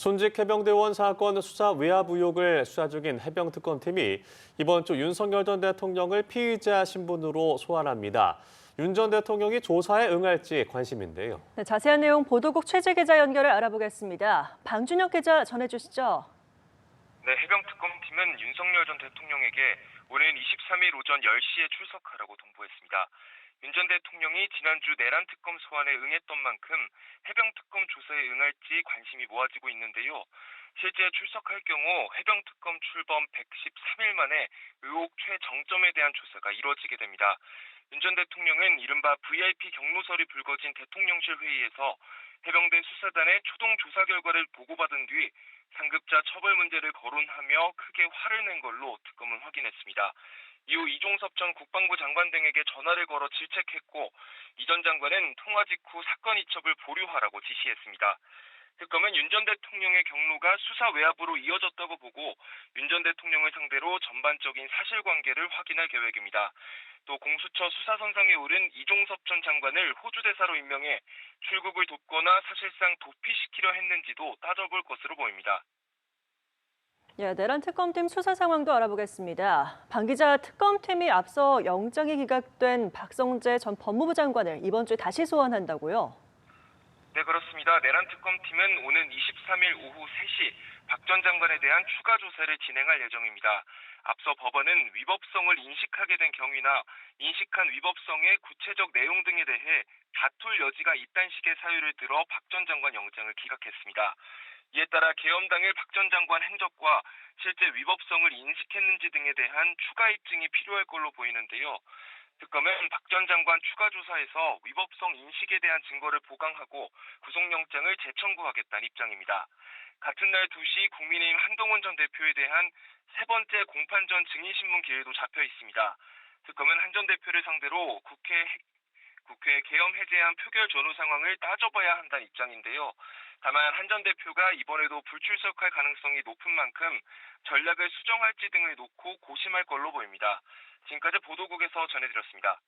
순직 해병대원 사건 수사 외압 의혹을 수사 중인 해병특검팀이 이번 주 윤석열 전 대통령을 피의자 신분으로 소환합니다. 윤 전 대통령이 조사에 응할지 관심인데요. 네, 자세한 내용 보도국 최재 기자 연결을 알아보겠습니다. 방준혁 기자 전해주시죠. 네, 해병특검팀은 윤석열 전 대통령에게 오는 23일 오전 10시에 출석하라고 통보했습니다. 윤 전 대통령이 지난주 내란 특검 소환에 응했던 만큼 해병특검 조사에 응할지 관심이 모아지고 있는데요. 실제 출석할 경우 해병특검 출범 113일 만에 의혹 최정점에 대한 조사가 이뤄지게 됩니다. 윤 전 대통령은 이른바 VIP 경로설이 불거진 대통령실 회의에서 해병대 수사단의 초동 조사 결과를 보고받은 뒤 상급자 처벌 문제를 거론하며 크게 화를 낸 걸로 특검은 확인했습니다. 이후 이종섭 전 국방부 장관 등에게 전화를 걸어 질책했고 이 전 장관은 통화 직후 사건 이첩을 보류하라고 지시했습니다. 특검은 윤 전 대통령의 경로가 수사 외압으로 이어졌다고 보고 윤 전 대통령을 상대로 전반적인 사실관계를 확인할 계획입니다. 또 공수처 수사선상에 오른 이종섭 전 장관을 호주 대사로 임명해 출국을 돕거나 사실상 도피시키려 했는지도 따져볼 것으로 보입니다. 예, 내란 특검팀 수사 상황도 알아보겠습니다. 방 기자, 특검팀이 앞서 영장이 기각된 박성재 전 법무부 장관을 이번 주에 다시 소환한다고요? 네, 그렇습니다. 내란 특검팀은 오는 23일 오후 3시 박 전 장관에 대한 추가 조사를 진행할 예정입니다. 앞서 법원은 위법성을 인식하게 된 경위나 인식한 위법성의 구체적 내용 등에 대해 다툴 여지가 있다는 식의 사유를 들어 박 전 장관 영장을 기각했습니다. 이에 따라 계엄 당일 박 전 장관 행적과 실제 위법성을 인식했는지 등에 대한 추가 입증이 필요할 걸로 보이는데요. 특검은 박 전 장관 추가 조사에서 위법성 인식에 대한 증거를 보강하고 구속영장을 재청구하겠다는 입장입니다. 같은 날 2시 국민의힘 한동훈 전 대표에 대한 세 번째 공판 전 증인신문 기일도 잡혀 있습니다. 특검은 한 전 대표를 상대로 국회 계엄 해제안 표결 전후 상황을 따져봐야 한다는 입장인데요. 다만 한 전 대표가 이번에도 불출석할 가능성이 높은 만큼 전략을 수정할지 등을 놓고 고심할 걸로 보입니다. 지금까지 보도국에서 전해드렸습니다.